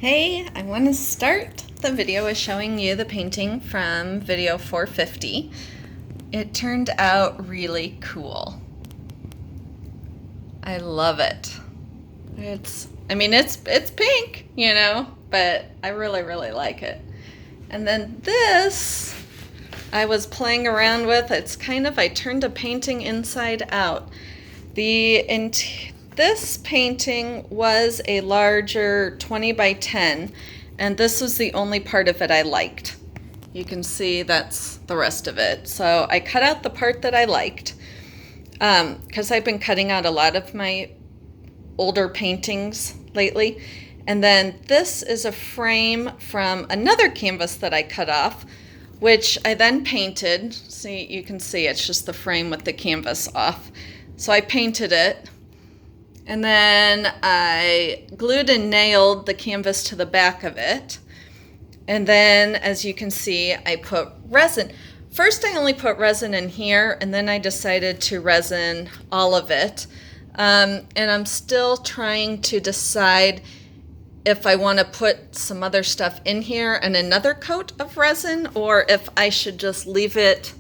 Hey, I want to start the video with showing you the painting from video 450. It turned out really cool. I love it. It's pink, but I really like it. And then this, I was playing around with. I turned a painting inside out. This painting was a larger 20 by 10, and this was the only part of it I liked. You can see that's the rest of it. So I cut out the part that I liked, because I've been cutting out a lot of my older paintings lately. And then this is a frame from another canvas that I cut off, which I then painted. See, you can see it's just the frame with the canvas off. So I painted it, and then I glued and nailed the canvas to the back of it. And then, as you can see, I put resin. First, I only put resin in here, and then I decided to resin all of it. And I'm still trying to decide if I want to put some other stuff in here and another coat of resin, or if I should just leave it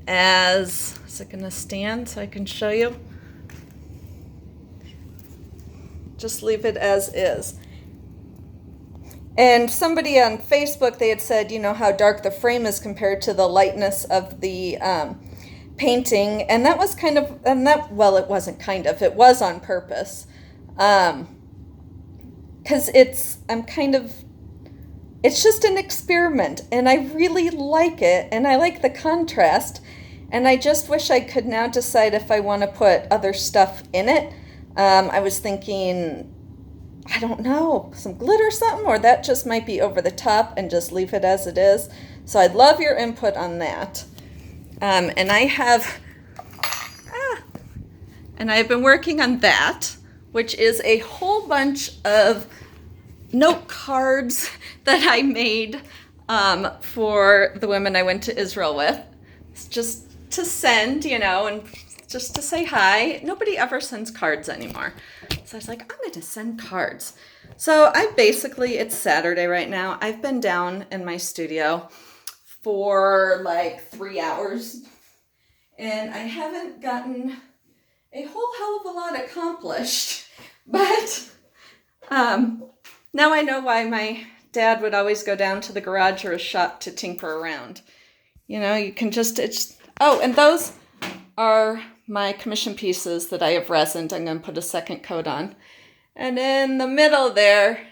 as, is it going to stand so I can show you? Just leave it as is. And somebody on Facebook, they had said, how dark the frame is compared to the lightness of the painting. And that was it was on purpose. Because it's just an experiment, and I really like it, and I like the contrast, and I just wish I could now decide if I want to put other stuff in it. I was thinking, I don't know, some glitter or something, or that just might be over the top and just leave it as it is. So I'd love your input on that. And I've been working on that, which is a whole bunch of note cards that I made for the women I went to Israel with. It's just to send, and just to say hi. Nobody ever sends cards anymore. So I was like, I'm going to send cards. So it's Saturday right now. I've been down in my studio for like 3 hours, and I haven't gotten a whole hell of a lot accomplished. But now I know why my dad would always go down to the garage or a shop to tinker around. You can and those are my commission pieces that I have resined. I'm going to put a second coat on. And in the middle there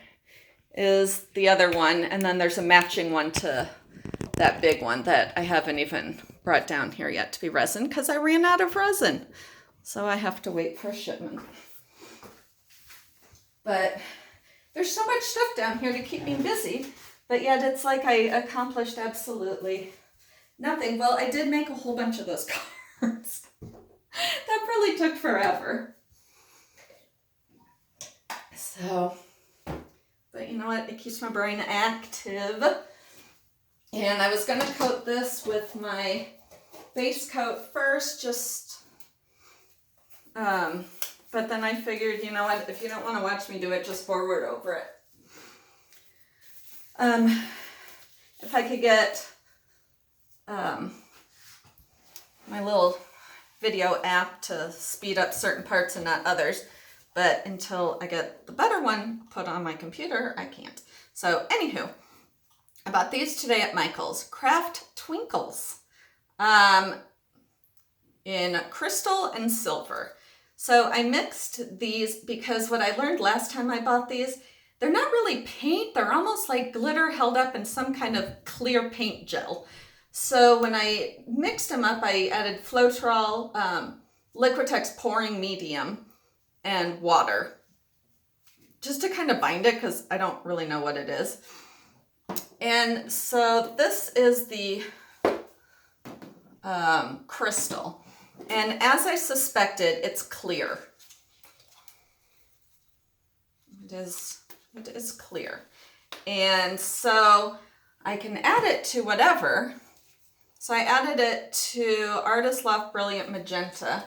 is the other one, and then there's a matching one to that big one that I haven't even brought down here yet to be resin because I ran out of resin. So I have to wait for shipment. But there's so much stuff down here to keep me busy, but yet it's like I accomplished absolutely nothing. Well, I did make a whole bunch of those cards. That really took forever. So, but you know what? It keeps my brain active. And I was going to coat this with my base coat first, but then I figured, you know what? If you don't want to watch me do it, just forward over it. If I could get my little video app to speed up certain parts and not others, but until I get the better one put on my computer, I can't. So anywho, I bought these today at Michael's, Craft Twinkles, in crystal and silver. So I mixed these because what I learned last time I bought these, they're not really paint, they're almost like glitter held up in some kind of clear paint gel. So when I mixed them up, I added Floetrol, Liquitex pouring medium, and water, just to kind of bind it because I don't really know what it is. And so this is the crystal. And as I suspected, it's clear. It is clear. And so I can add it to whatever. So I added it to Artist Loft Brilliant Magenta.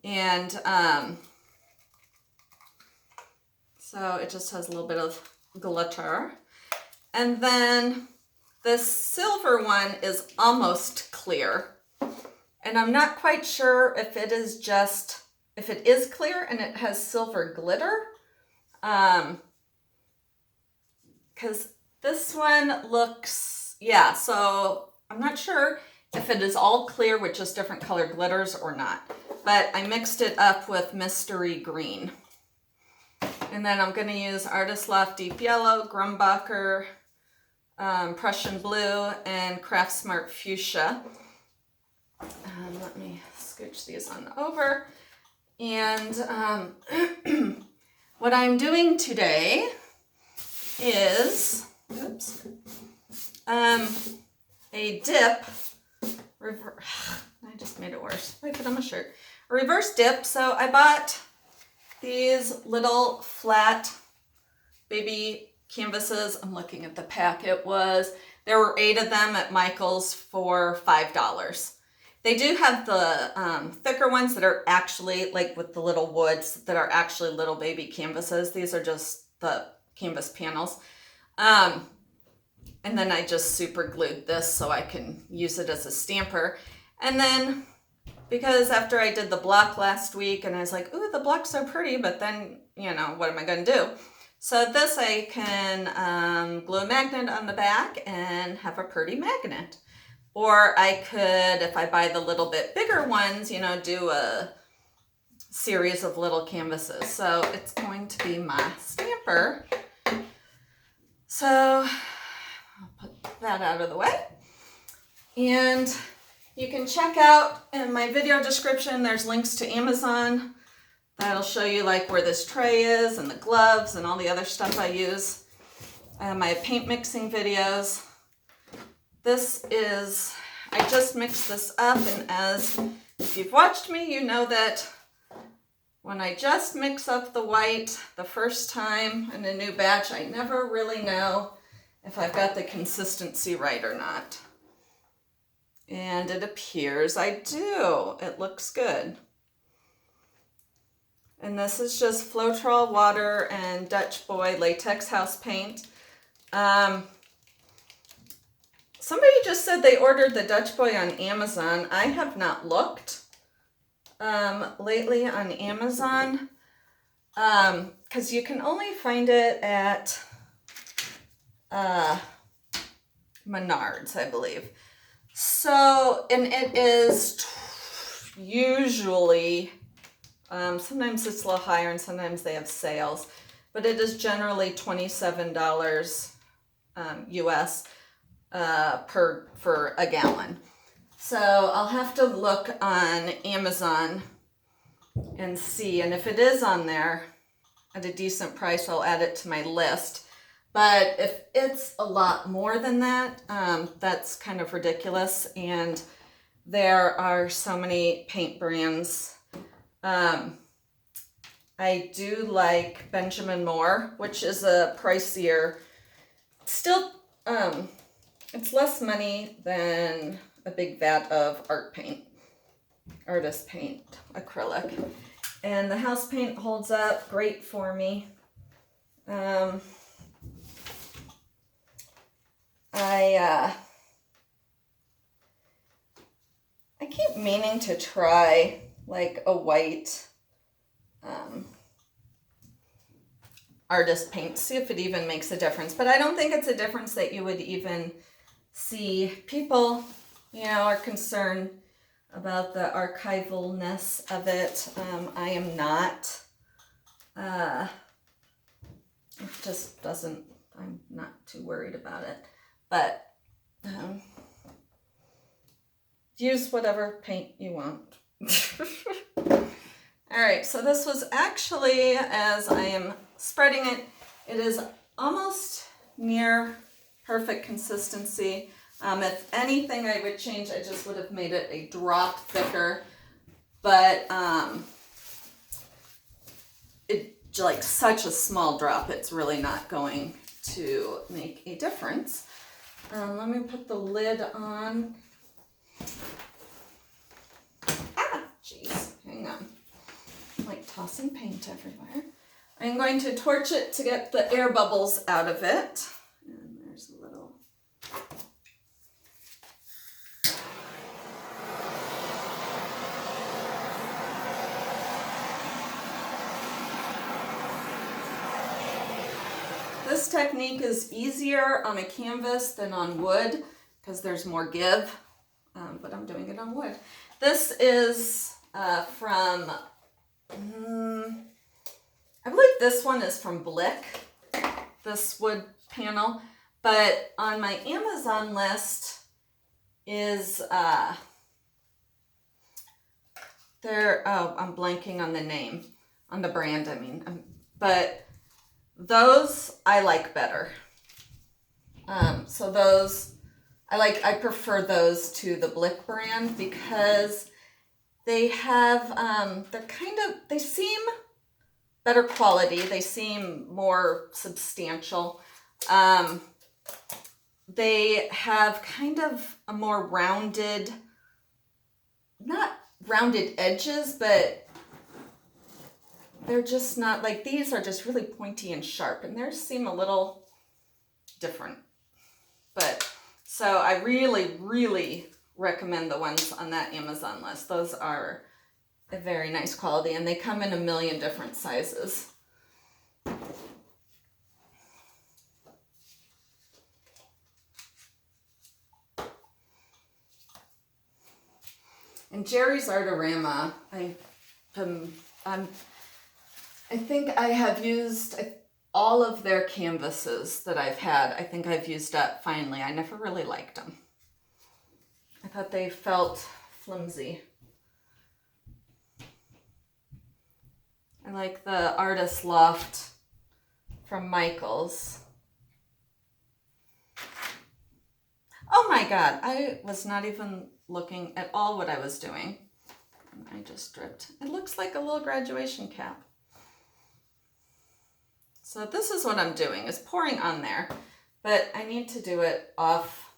And so it just has a little bit of glitter. And then this silver one is almost clear. And I'm not quite sure if it is clear and it has silver glitter. Because this one looks, yeah, so I'm not sure if it is all clear with just different colored glitters or not. But I mixed it up with Mystery Green. And then I'm going to use Artist Loft Deep Yellow, Grumbacher, Prussian Blue, and Craft Smart Fuchsia. Let me scooch these on over. And what I'm doing today is, a dip. I just made it worse. I put on my shirt. A reverse dip. So I bought these little flat baby canvases. I'm looking at the pack. There were 8 of them at Michael's for $5. They do have the thicker ones that are actually like with the little woods that are actually little baby canvases. These are just the canvas panels. And then I just super glued this so I can use it as a stamper. And then because after I did the block last week and I was like, ooh, the block's so pretty, but then, you know, what am I going to do? So this I can glue a magnet on the back and have a pretty magnet. Or I could, if I buy the little bit bigger ones, you know, do a series of little canvases. So it's going to be my stamper. So I'll put that out of the way. And you can check out in my video description, there's links to Amazon. That'll show you like where this tray is and the gloves and all the other stuff I use. My paint mixing videos. I just mixed this up, and if you've watched me, you know that when I just mix up the white the first time in a new batch, I never really know if I've got the consistency right or not. And it appears I do. It looks good. And this is just Floetrol water and Dutch Boy latex house paint. Somebody just said they ordered the Dutch Boy on Amazon. I have not looked lately on Amazon because you can only find it at Menards, I believe. So, and it is usually, sometimes it's a little higher and sometimes they have sales, but it is generally $27 US for a gallon. So I'll have to look on Amazon and see, and if it is on there at a decent price, I'll add it to my list. But if it's a lot more than that, that's kind of ridiculous. And there are so many paint brands. I do like Benjamin Moore, which is a pricier, still, it's less money than a big vat of artist paint, acrylic. And the house paint holds up great for me. I keep meaning to try like a white artist paint, see if it even makes a difference. But I don't think it's a difference that you would even see. People, you know, are concerned about the archivalness of it. I am not. It just doesn't, I'm not too worried about it. But use whatever paint you want. All right, so this was actually, as I am spreading it, it is almost near perfect consistency. If anything I would change, I just would have made it a drop thicker. But it's like such a small drop, it's really not going to make a difference. Let me put the lid on. Ah, jeez, hang on. I'm like tossing paint everywhere. I'm going to torch it to get the air bubbles out of it. And there's a little. This technique is easier on a canvas than on wood because there's more give, but I'm doing it on wood. This is from, I believe this one is from Blick, this wood panel, but on my Amazon list is, I'm blanking on the name, on the brand, I mean, but those I like better. So those, I prefer those to the Blick brand because they have, they seem better quality. They seem more substantial. They have kind of a more rounded, not rounded edges, but they're just not, like these are just really pointy and sharp, and theirs seem a little different. But, so I really, really recommend the ones on that Amazon list. Those are a very nice quality, and they come in a million different sizes. And Jerry's Artorama, I think I have used all of their canvases that I've had. I think I've used up finally. I never really liked them. I thought they felt flimsy. I like the Artist Loft from Michaels. Oh my God, I was not even looking at all what I was doing. I just dripped. It looks like a little graduation cap. So this is what I'm doing, is pouring on there, but I need to do it off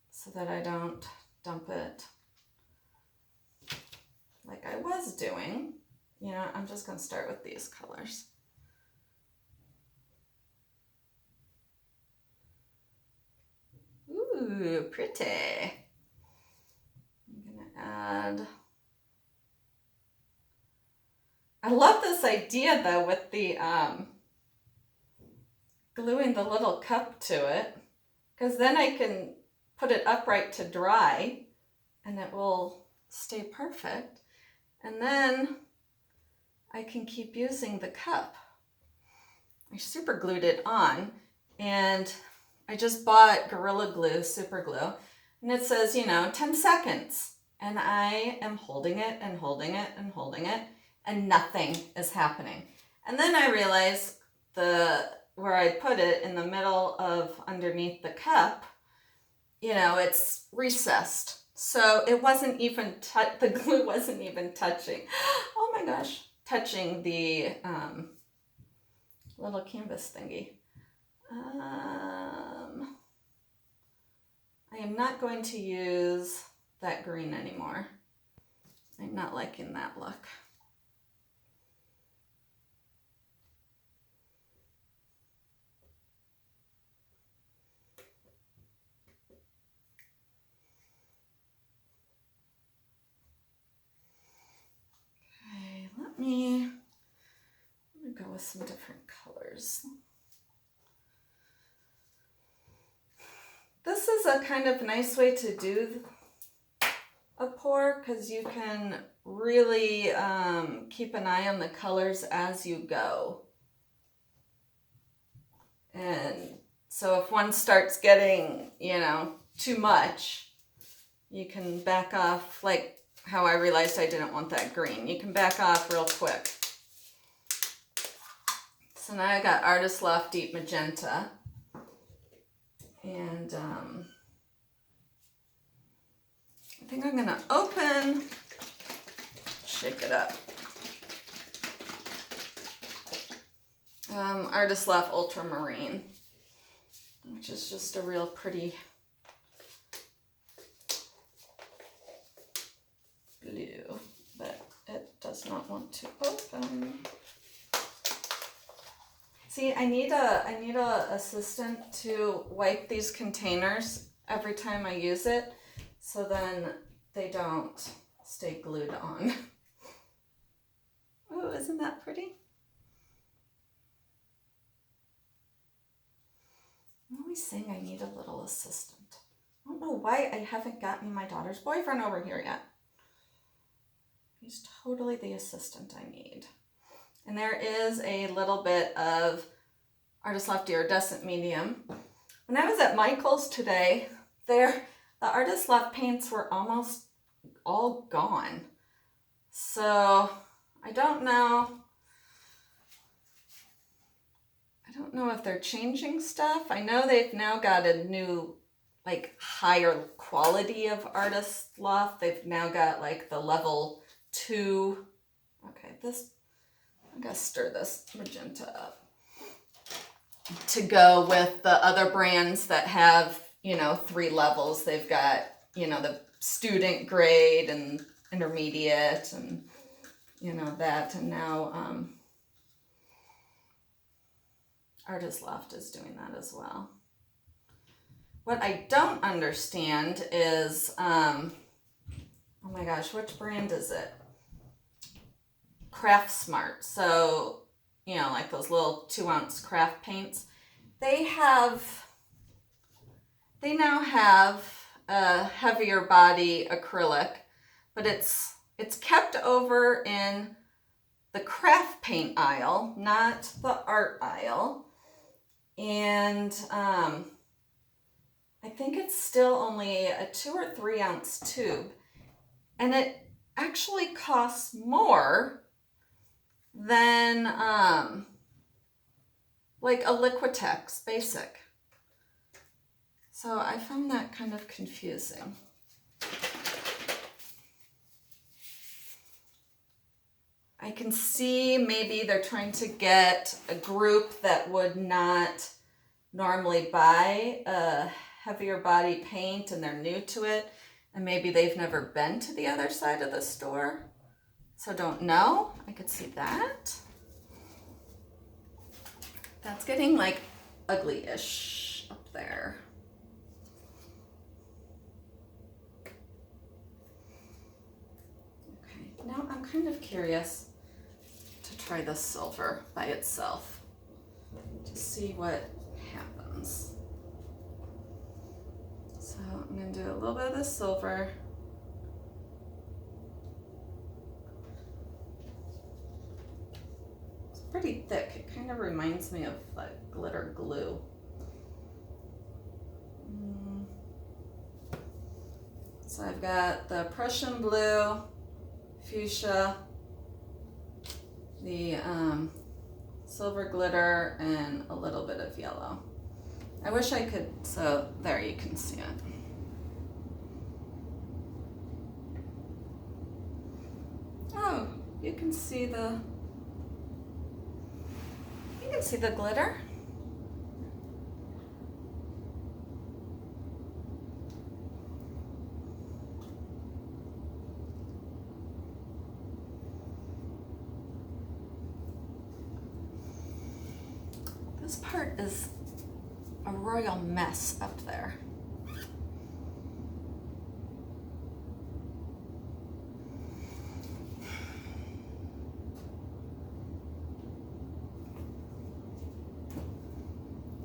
so that I don't dump it like I was doing. You know, I'm just going to start with these colors. Ooh, pretty. I'm going to add... I love this idea though with the gluing the little cup to it, because then I can put it upright to dry and it will stay perfect. And then I can keep using the cup. I super glued it on, and I just bought Gorilla Glue, super glue, and it says, you know, 10 seconds. And I am holding it and holding it and holding it, and nothing is happening. And then I realized where I put it in the middle of underneath the cup, you know, it's recessed. So it wasn't even, the glue wasn't even touching. Oh my gosh, touching the little canvas thingy. I am not going to use that green anymore. I'm not liking that look. Let me go with some different colors. This is a kind of nice way to do a pour, because you can really keep an eye on the colors as you go. And so if one starts getting, you know, too much, you can back off, like how I realized I didn't want that green. You can back off real quick. So now I got Artist Loft Deep Magenta. And I think I'm gonna open, shake it up. Artist Loft Ultramarine, which is just a real pretty blue, but it does not want to open. See, I need a assistant to wipe these containers every time I use it, so then they don't stay glued on. Oh, isn't that pretty? I'm always saying I need a little assistant. I don't know why I haven't gotten my daughter's boyfriend over here yet. He's totally the assistant I need. And there is a little bit of Artist Loft Iridescent Medium. When I was at Michael's today, the Artist Loft paints were almost all gone. So I don't know if they're changing stuff. I know they've now got a new, like, higher quality of Artist Loft. They've now got like the level 2. Okay, I'm gonna stir this magenta up to go with the other brands that have, 3 levels. They've got, the student grade and intermediate and, that. And now Artist Loft is doing that as well. What I don't understand is, oh my gosh, which brand is it? Craft Smart. So, like those little 2-ounce craft paints. They now have a heavier body acrylic, but it's kept over in the craft paint aisle, not the art aisle. And I think it's still only a 2 or 3 ounce tube. And it actually costs more than like a Liquitex Basic. So I found that kind of confusing. I can see maybe they're trying to get a group that would not normally buy a heavier body paint and they're new to it, and maybe they've never been to the other side of the store. So don't know. I could see that. That's getting like ugly-ish up there. Okay, now I'm kind of curious to try this silver by itself to see what happens. So I'm going to do a little bit of this silver. It's pretty thick. It kind of reminds me of like glitter glue. So I've got the Prussian blue, fuchsia, the silver glitter, and a little bit of yellow. I wish I could, so there you can see it. Oh, you can see the glitter. This part is a royal mess up there.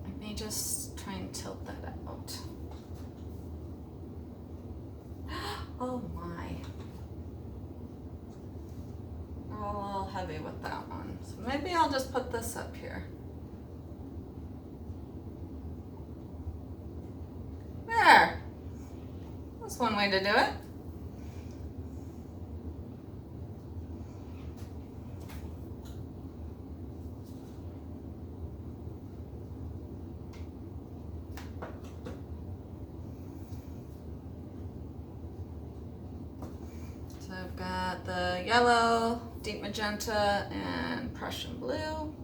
I may just try and tilt that out. Oh my. Oh, a little heavy with that one. So maybe I'll just put this up here. There. That's one way to do it. So I've got the yellow, deep magenta, and Prussian blue.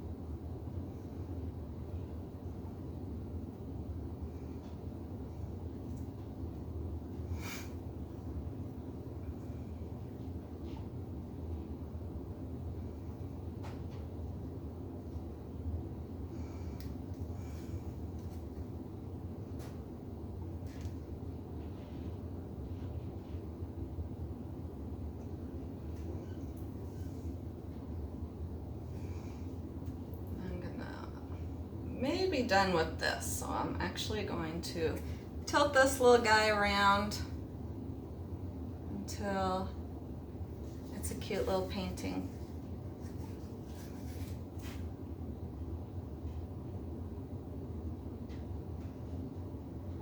may be done with this, so I'm actually going to tilt this little guy around until it's a cute little painting.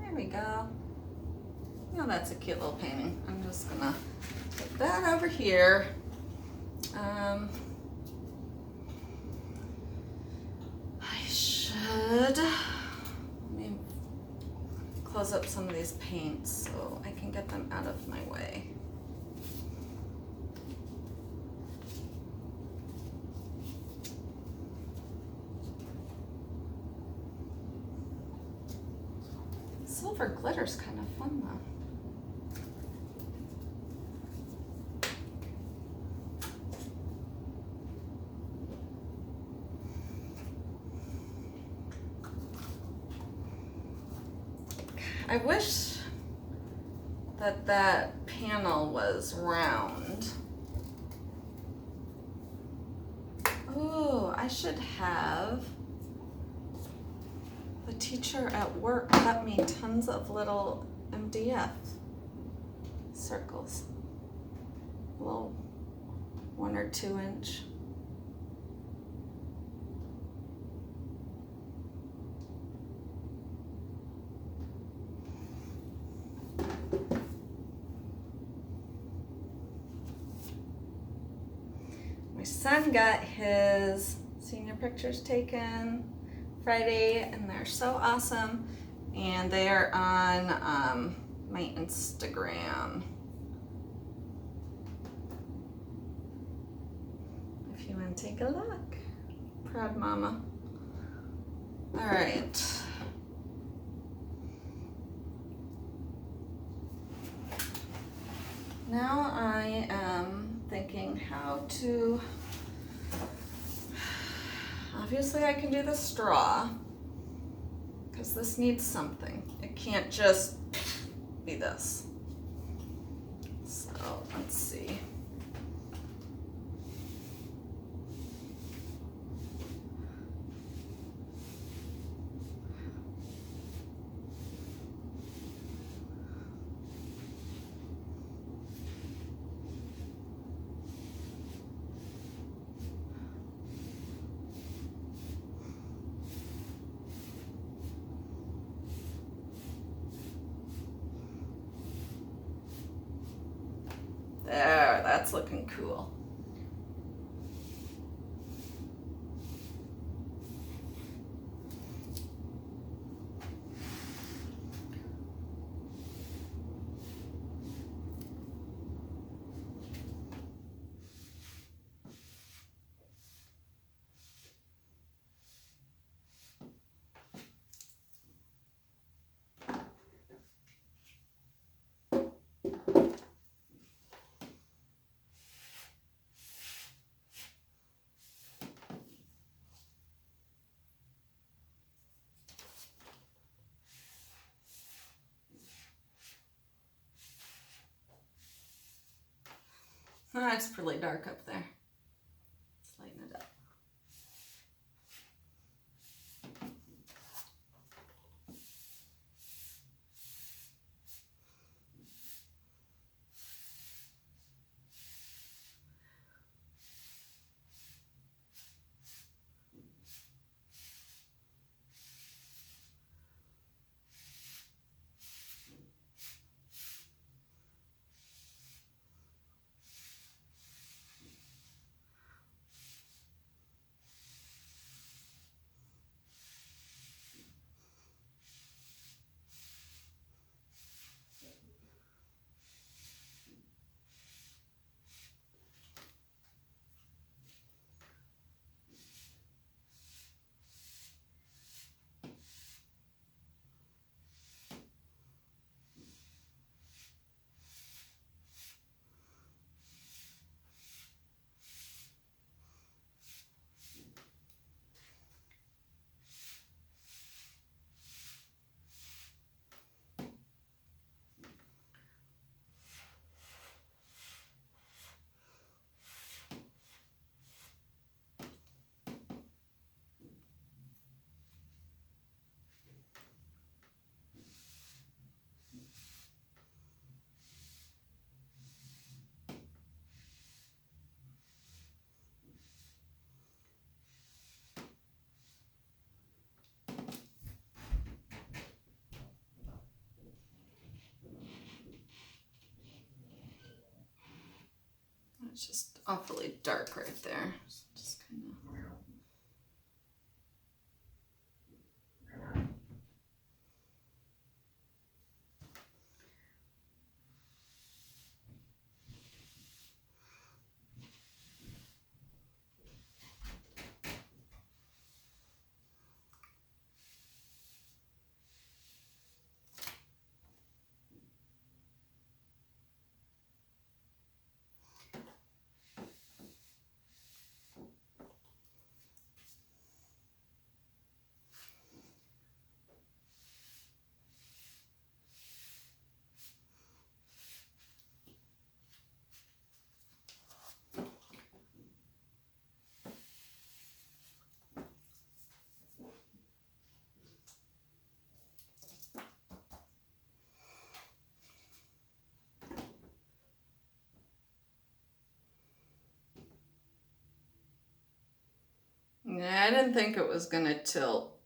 There we go. Now that's a cute little painting. I'm just gonna put that over here. I should, let me close up some of these paints so I can get them out of my way. Silver glitter's kind of fun though. I wish that that panel was round. Oh, I should have the teacher at work cut me tons of little MDF circles. Little 1 or 2 inch. My son got his senior pictures taken Friday, and they're so awesome. And they are on my Instagram. If you want to take a look. Proud mama. All right. Now I am thinking how to, obviously I can do the straw because this needs something. It can't just be this. So let's see. There, that's looking cool. Oh, it's pretty dark up there. Let's lighten it up. It's just awfully dark right there. Just kind of. Yeah, I didn't think it was gonna tilt.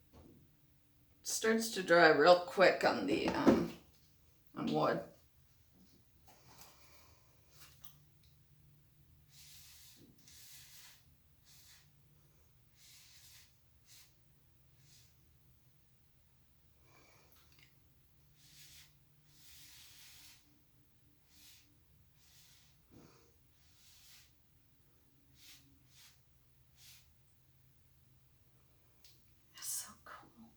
It starts to dry real quick on the on wood. It's so cool.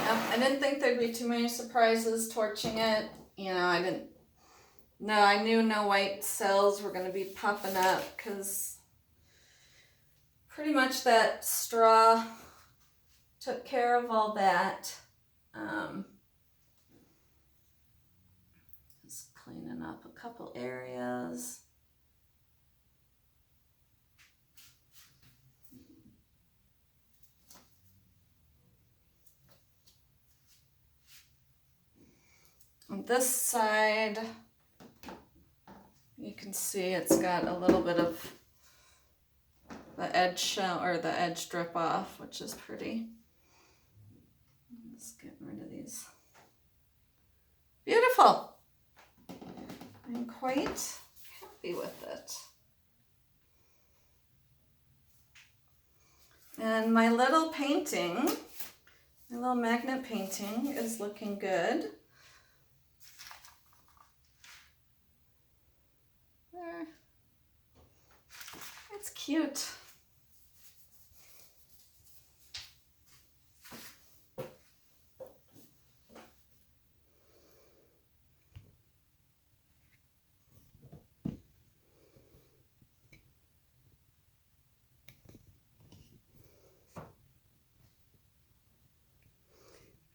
I didn't think there'd be too many surprises torching it. You know, I knew no white cells were going to be popping up because pretty much that straw took care of all that. Just cleaning up a couple areas. On this side, you can see it's got a little bit of the edge shell or the edge drip off, which is pretty. Just getting rid of these. Beautiful. I'm quite happy with it. And my little painting, my little magnet painting is looking good. There. It's cute.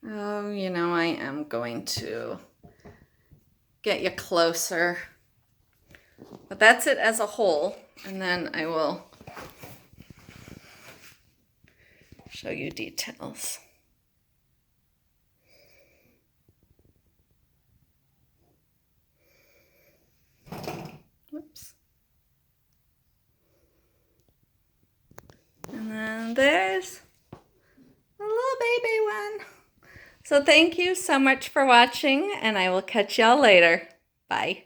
Oh, you know, I am going to get you closer. But that's it as a whole. And then I will show you details. Whoops. And then there's a little baby one. So thank you so much for watching, and I will catch y'all later. Bye.